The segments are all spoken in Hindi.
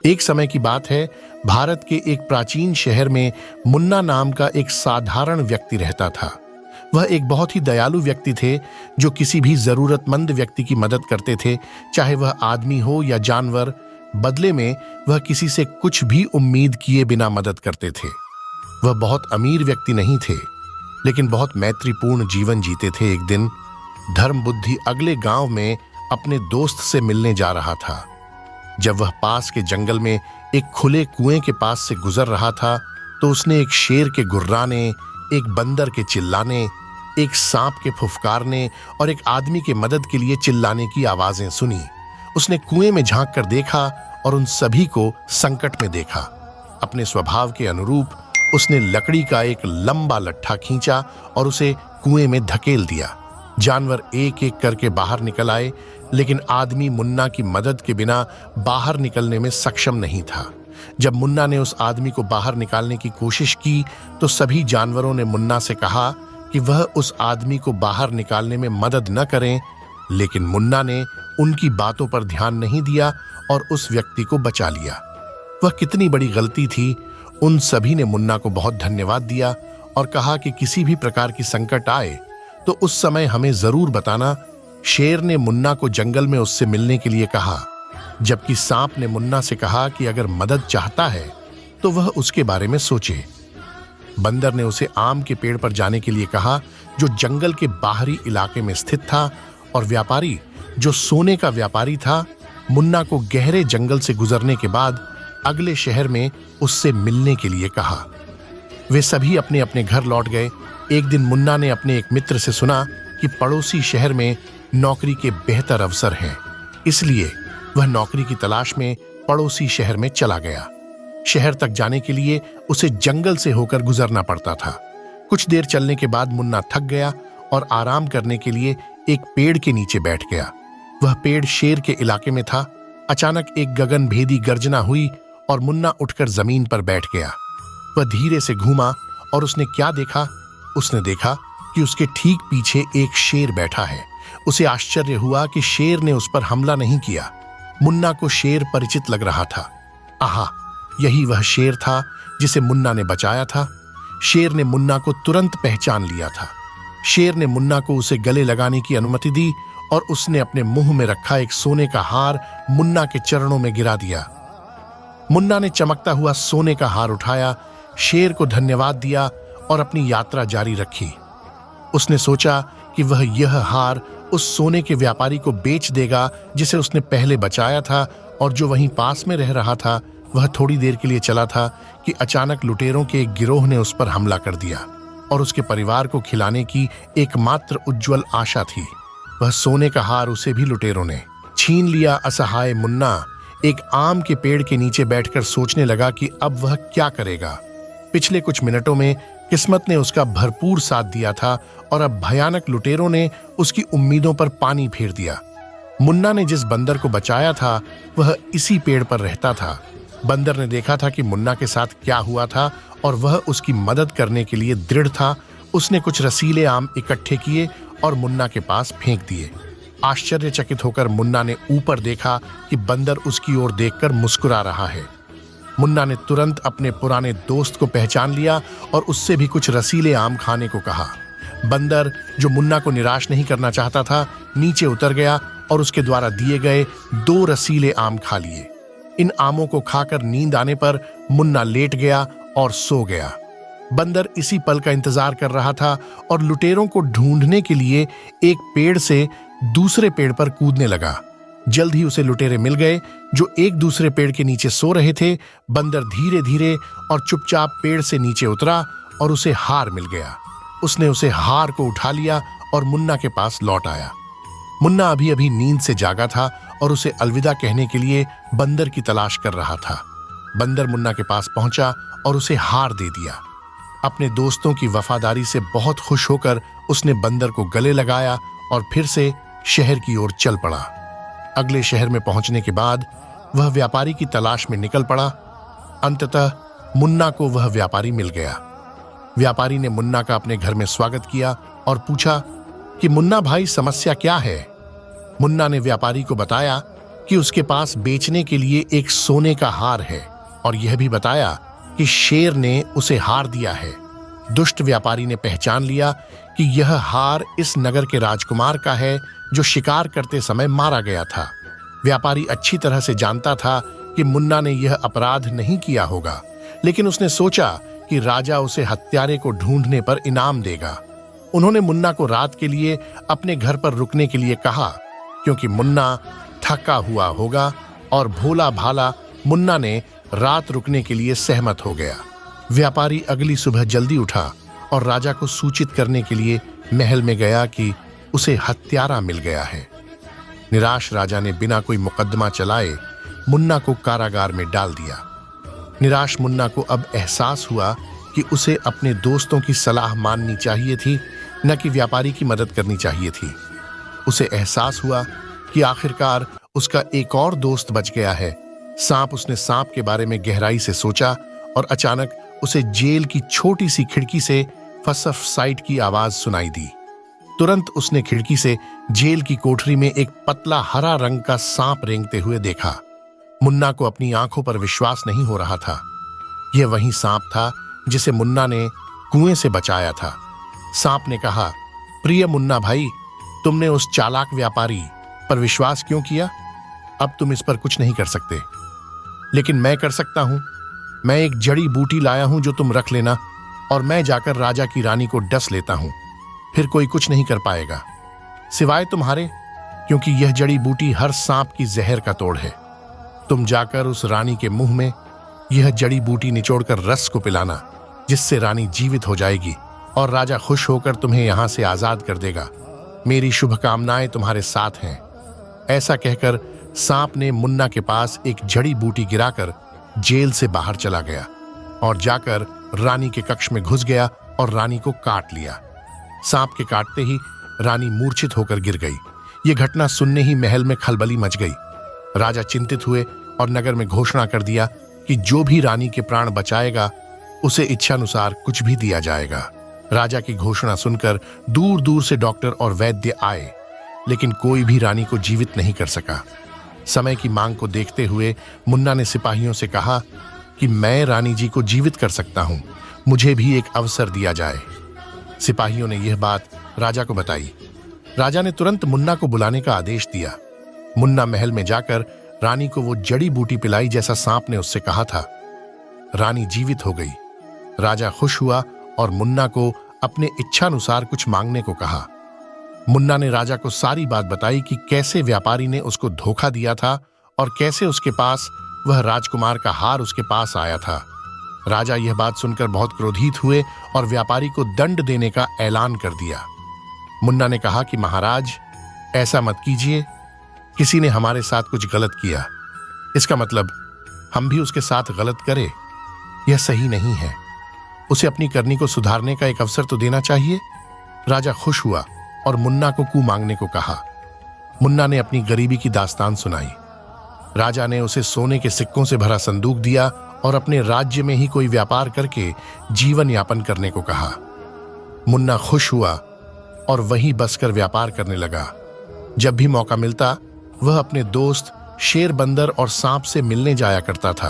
एक समय की बात है, भारत के एक प्राचीन शहर में मुन्ना नाम का एक साधारण व्यक्ति रहता था। वह एक बहुत ही दयालु व्यक्ति थे जो किसी भी जरूरतमंद व्यक्ति की मदद करते थे, चाहे वह आदमी हो या जानवर। बदले में वह किसी से कुछ भी उम्मीद किए बिना मदद करते थे। वह बहुत अमीर व्यक्ति नहीं थे, लेकिन बहुत मैत्रीपूर्ण जीवन जीते थे। एक दिन धर्म बुद्धि अगले गांव में अपने दोस्त से मिलने जा रहा था। जब वह पास के जंगल में एक खुले कुएं के पास से गुजर रहा था, तो उसने एक शेर के गुर्राने, एक बंदर के चिल्लाने, एक सांप के फुफकारने और एक आदमी के मदद के लिए चिल्लाने की आवाजें सुनी। उसने कुएं में झांक कर देखा और उन सभी को संकट में देखा। अपने स्वभाव के अनुरूप उसने लकड़ी का एक लंबा लट्ठा खींचा और उसे कुएं में धकेल दिया। जानवर एक एक करके बाहर निकल आए, लेकिन आदमी मुन्ना की मदद के बिना बाहर निकलने में सक्षम नहीं था। जब मुन्ना ने उस आदमी को बाहर निकालने की कोशिश की, तो सभी जानवरों ने मुन्ना से कहा कि वह उस आदमी को बाहर निकालने में मदद न करें, लेकिन मुन्ना ने उनकी बातों पर ध्यान नहीं दिया और उस व्यक्ति को बचा लिया। वह कितनी बड़ी गलती थी। उन सभी ने मुन्ना को बहुत धन्यवाद दिया और कहा कि किसी भी प्रकार की संकट आए तो उस समय हमें जरूर बताना। शेर ने मुन्ना को जंगल में उससे मिलने के लिए कहा, जबकि सांप ने मुन्ना से कहा कि अगर मदद चाहता है तो वह उसके बारे में सोचे। बंदर ने उसे आम के पेड़ पर जाने के लिए कहा, जो जंगल के बाहरी इलाके में स्थित था, और व्यापारी, जो सोने का व्यापारी था, मुन्ना को गहरे जंगल से गुजरने के बाद अगले शहर में उससे मिलने के लिए कहा। वे सभी अपने अपने घर लौट गए। एक दिन मुन्ना ने अपने एक मित्र से सुना कि पड़ोसी शहर में नौकरी के बेहतर अवसर हैं, इसलिए वह नौकरी की तलाश में पड़ोसी शहर में चला गया। शहर तक जाने के लिए उसे जंगल से होकर गुजरना पड़ता था। कुछ देर चलने के बाद मुन्ना थक गया और आराम करने के लिए एक पेड़ के नीचे बैठ गया। वह पेड़ शेर के इलाके में था। अचानक एक गगनभेदी गर्जना हुई और मुन्ना उठकर जमीन पर बैठ गया। वह धीरे से घूमा और उसने क्या देखा? उसने देखा कि उसके ठीक पीछे एक शेर बैठा है। उसे आश्चर्य हुआ कि शेर ने उस पर हमला नहीं किया। मुन्ना को शेर परिचित लग रहा था। आहा, यही वह शेर था जिसे मुन्ना ने बचाया था। शेर ने मुन्ना को तुरंत पहचान लिया था। शेर ने मुन्ना को उसे गले लगाने की अनुमति दी और उसने अपने मुंह में रखा एक सोने का हार मुन्ना के चरणों में गिरा दिया। मुन्ना ने चमकता हुआ सोने का हार उठाया, शेर को धन्यवाद दिया और अपनी यात्रा जारी रखी। उसने सोचा कि वह यह हार उस सोने के व्यापारी को बेच देगा जिसे उसने पहले बचाया था और जो वहीं पास में रह रहा था। वह थोड़ी देर के लिए चला था कि अचानक लुटेरों के एक गिरोह ने उस पर हमला कर दिया और उसके परिवार को खिलाने की एकमात्र उज्जवल आशा थी। वह सोने का हार उसे भी लुटेरों ने छीन लिया। असहाय मुन्ना एक आम के पेड़ के नीचे बैठकर सोचने लगा कि अब वह क्या करेगा। पिछले कुछ मिनटों में किस्मत ने उसका भरपूर साथ दिया था और अब भयानक लुटेरों ने उसकी उम्मीदों पर पानी फेर दिया। मुन्ना ने जिस बंदर को बचाया था वह इसी पेड़ पर रहता था। बंदर ने देखा था कि मुन्ना के साथ क्या हुआ था और वह उसकी मदद करने के लिए दृढ़ था। उसने कुछ रसीले आम इकट्ठे किए और मुन्ना के पास फेंक दिए। आश्चर्यचकित होकर मुन्ना ने ऊपर देखा कि बंदर उसकी ओर देखकर मुस्कुरा रहा है। मुन्ना ने तुरंत अपने पुराने दोस्त को पहचान लिया और उससे भी कुछ रसीले आम खाने को कहा। बंदर, जो मुन्ना को निराश नहीं करना चाहता था, नीचे उतर गया और उसके द्वारा दिए गए 2 रसीले आम खा लिए। इन आमों को खाकर नींद आने पर मुन्ना लेट गया और सो गया। बंदर इसी पल का इंतजार कर रहा था और लुटेरों को ढूंढने के लिए एक पेड़ से दूसरे पेड़ पर कूदने लगा। जल्द ही उसे लुटेरे मिल गए जो एक दूसरे पेड़ के नीचे सो रहे थे। बंदर धीरे धीरे और चुपचाप पेड़ से नीचे उतरा और उसे हार मिल गया। उसने उसे हार को उठा लिया और मुन्ना के पास लौट आया। मुन्ना अभी अभी नींद से जागा था और उसे अलविदा कहने के लिए बंदर की तलाश कर रहा था। बंदर मुन्ना के पास पहुंचा और उसे हार दे दिया। अपने दोस्तों की वफादारी से बहुत खुश होकर उसने बंदर को गले लगाया और फिर से शहर की ओर चल पड़ा। अगले शहर में पहुंचने के बाद वह व्यापारी की तलाश में निकल पड़ा। अंततः मुन्ना को वह व्यापारी मिल गया। व्यापारी ने मुन्ना का अपने घर में स्वागत किया और पूछा कि मुन्ना भाई, समस्या क्या है? मुन्ना ने व्यापारी को बताया कि उसके पास बेचने के लिए एक सोने का हार है और यह भी बताया कि शेर ने उसे हार दिया है। दुष्ट व्यापारी ने पहचान लिया कि यह हार इस नगर के राजकुमार का है जो शिकार करते समय मारा गया था। व्यापारी अच्छी तरह से जानता था कि मुन्ना ने यह अपराध नहीं किया होगा, लेकिन उसने सोचा कि राजा उसे हत्यारे को ढूंढने पर इनाम देगा। उन्होंने मुन्ना को रात के लिए अपने घर पर रुकने के लिए कहा, क्योंकि मुन्ना थका हुआ होगा, और भोला भाला मुन्ना ने रात रुकने के लिए सहमत हो गया। व्यापारी अगली सुबह जल्दी उठा और राजा को सूचित करने के लिए महल में गया कि उसे हत्यारा मिल गया है। निराश राजा ने बिना कोई मुकदमा चलाए मुन्ना को कारागार में डाल दिया। निराश मुन्ना को अब एहसास हुआ कि उसे अपने दोस्तों की सलाह माननी चाहिए थी, न कि व्यापारी की मदद करनी चाहिए थी। उसे एहसास हुआ कि आखिरकार उसका एक और दोस्त बच गया है। सांप। उसने सांप के बारे में गहराई से सोचा और अचानक उसे जेल की छोटी सी खिड़की से फसफ साइट की आवाज सुनाई दी। तुरंत उसने खिड़की से जेल की कोठरी में एक पतला हरा रंग का सांप रेंगते हुए देखा। मुन्ना को अपनी आंखों पर विश्वास नहीं हो रहा था। यह वही सांप था जिसे मुन्ना ने कुएं से बचाया था। सांप ने कहा, प्रिय मुन्ना भाई, तुमने उस चालाक व्यापारी पर विश्वास क्यों किया? अब तुम इस पर कुछ नहीं कर सकते, लेकिन मैं कर सकता हूं। मैं एक जड़ी बूटी लाया हूं जो तुम रख लेना, और मैं जाकर राजा की रानी को डस लेता हूं। फिर कोई कुछ नहीं कर पाएगा सिवाय तुम्हारे, क्योंकि यह जड़ी बूटी हर सांप की जहर का तोड़ है। तुम जाकर उस रानी के मुंह में यह जड़ी बूटी निचोड़कर रस को पिलाना, जिससे रानी जीवित हो जाएगी और राजा खुश होकर तुम्हें यहां से आजाद कर देगा। मेरी शुभकामनाएं तुम्हारे साथ हैं। ऐसा कहकर सांप ने मुन्ना के पास एक जड़ी बूटी गिराकर जेल से बाहर चला गया और जाकर रानी के कक्ष में घुस गया और रानी को काट लिया। सांप के काटते ही रानी मूर्छित होकर गिर गई। यह घटना सुनने ही महल में खलबली मच गई। राजा चिंतित हुए और नगर में घोषणा कर दिया कि जो भी रानी के प्राण बचाएगा उसे इच्छानुसार कुछ भी दिया जाएगा। राजा की घोषणा सुनकर दूर दूर से डॉक्टर और वैद्य आए, लेकिन कोई भी रानी को जीवित नहीं कर सका। समय की मांग को देखते हुए मुन्ना ने सिपाहियों से कहा कि मैं रानी जी को जीवित कर सकता हूं, मुझे भी एक अवसर दिया जाए। सिपाहियों ने यह बात राजा को बताई। राजा ने तुरंत मुन्ना को बुलाने का आदेश दिया। मुन्ना महल में जाकर रानी को वो जड़ी बूटी पिलाई जैसा सांप ने उससे कहा था। रानी जीवित हो गई। राजा खुश हुआ और मुन्ना को अपने इच्छानुसार कुछ मांगने को कहा। मुन्ना ने राजा को सारी बात बताई कि कैसे व्यापारी ने उसको धोखा दिया था और कैसे उसके पास वह राजकुमार का हार उसके पास आया था। राजा यह बात सुनकर बहुत क्रोधित हुए और व्यापारी को दंड देने का ऐलान कर दिया। मुन्ना ने कहा कि महाराज, ऐसा मत कीजिए। किसी ने हमारे साथ कुछ गलत किया, इसका मतलब हम भी उसके साथ गलत करें, यह सही नहीं है। उसे अपनी करनी को सुधारने का एक अवसर तो देना चाहिए। राजा खुश हुआ और मुन्ना को कुछ मांगने को कहा। मुन्ना ने अपनी गरीबी की दास्तान सुनाई। राजा ने उसे सोने के सिक्कों से भरा संदूक दिया और अपने राज्य में ही कोई व्यापार करके जीवन यापन करने को कहा। मुन्ना खुश हुआ और वहीं बसकर व्यापार करने लगा। जब भी मौका मिलता वह अपने दोस्त शेर, बंदर और सांप से मिलने जाया करता था।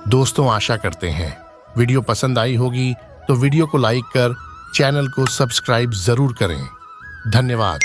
दोस्तों, आशा करते हैं वीडियो पसंद आई होगी तो वीडियो को लाइक कर चैनल को सब्सक्राइब जरूर करें। धन्यवाद।